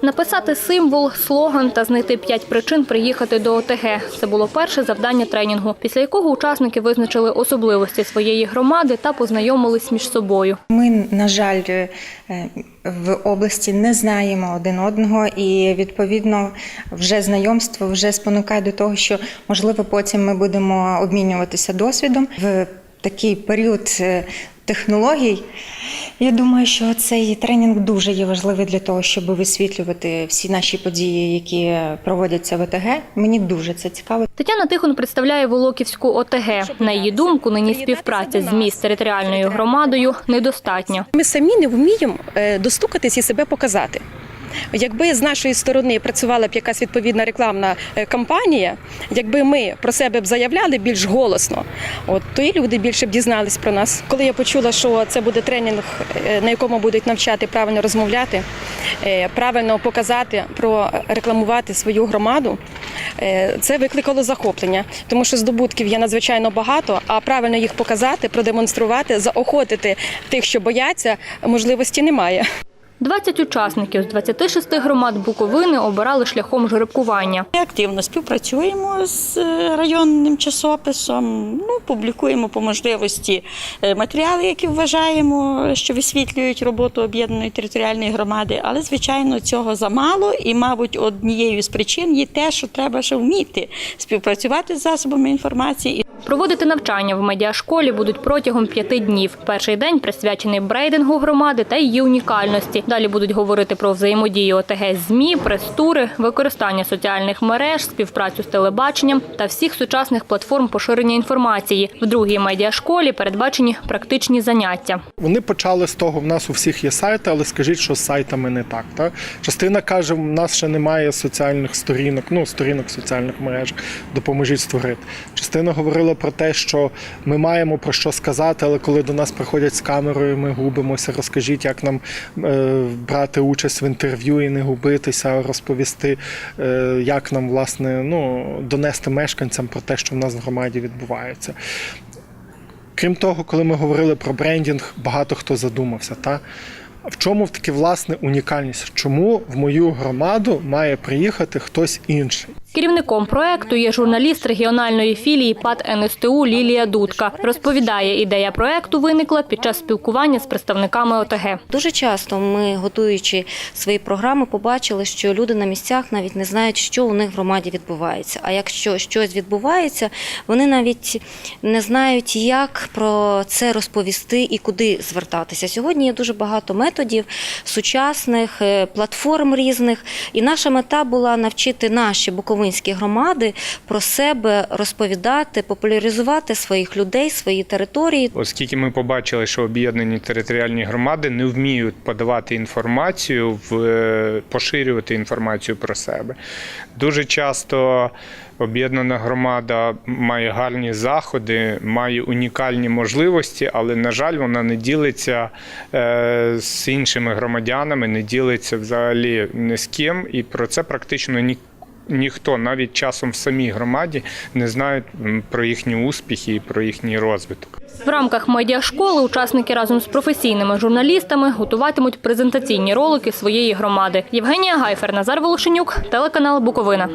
Написати символ, слоган та знайти 5 причин приїхати до ОТГ. Це було перше завдання тренінгу, після якого учасники визначили особливості своєї громади та познайомились між собою. Ми, на жаль, в області не знаємо один одного і, відповідно, вже знайомство вже спонукає до того, що, можливо, потім ми будемо обмінюватися досвідом. В такий період технологій, я думаю, що цей тренінг дуже є важливий для того, щоб висвітлювати всі наші події, які проводяться в ОТГ. Мені дуже це цікаво. Тетяна Тихон представляє Волоківську ОТГ. На її думку, нині співпраця з міст територіальною громадою недостатньо. Ми самі не вміємо достукатись і себе показати. Якби з нашої сторони працювала б якась відповідна рекламна кампанія, якби ми про себе б заявляли більш голосно, то і люди більше б дізнались про нас. Коли я почула, що це буде тренінг, на якому будуть навчати правильно розмовляти, правильно показати, прорекламувати свою громаду, це викликало захоплення, тому що здобутків є надзвичайно багато, а правильно їх показати, продемонструвати, заохотити тих, що бояться, можливості немає. 20 учасників з 26 громад Буковини обирали шляхом жеребкування. Ми активно співпрацюємо з районним часописом, публікуємо по можливості матеріали, які вважаємо, що висвітлюють роботу об'єднаної територіальної громади. Але, звичайно, цього замало і, мабуть, однією з причин є те, що треба ще вміти співпрацювати з засобами інформації. Проводити навчання в медіашколі будуть протягом 5 днів. Перший день присвячений брейдингу громади та її унікальності. Далі будуть говорити про взаємодію ОТГ з ЗМІ, прес-тури, використання соціальних мереж, співпрацю з телебаченням та всіх сучасних платформ поширення інформації. В другій медіашколі передбачені практичні заняття. Вони почали з того, в нас у всіх є сайти, але скажіть, що з сайтами не так. Так? Частина каже, в нас ще немає соціальних сторінок, сторінок в соціальних мережах, допоможіть створити. Частина говорила про те, що ми маємо про що сказати, але коли до нас приходять з камерою, ми губимося, розкажіть, як нам брати участь в інтерв'ю і не губитися, розповісти, як нам, власне, донести мешканцям про те, що в нас в громаді відбувається. Крім того, коли ми говорили про брендінг, багато хто задумався. В чому таки, власне, унікальність? Чому в мою громаду має приїхати хтось інший? Керівником проекту є журналіст регіональної філії ПАТ НСТУ Лілія Дудка. Розповідає, ідея проекту виникла під час спілкування з представниками ОТГ. Дуже часто ми, готуючи свої програми, побачили, що люди на місцях навіть не знають, що у них в громаді відбувається. А якщо щось відбувається, вони навіть не знають, як про це розповісти і куди звертатися. Сьогодні є дуже багато методів, сучасних, платформ різних. І наша мета була навчити наші буковинські громади про себе розповідати, популяризувати своїх людей, свої території. Оскільки ми побачили, що об'єднані територіальні громади не вміють подавати інформацію, поширювати інформацію про себе. Дуже часто об'єднана громада має гарні заходи, має унікальні можливості, але, на жаль, вона не ділиться з іншими громадянами, не ділиться взагалі ні з ким, і про це практично ніхто, навіть часом в самій громаді, не знає про їхні успіхи і про їхній розвиток. В рамках медіашколи учасники разом з професійними журналістами готуватимуть презентаційні ролики своєї громади. Євгенія Гайфер, Назар Волошенюк, телеканал Буковина.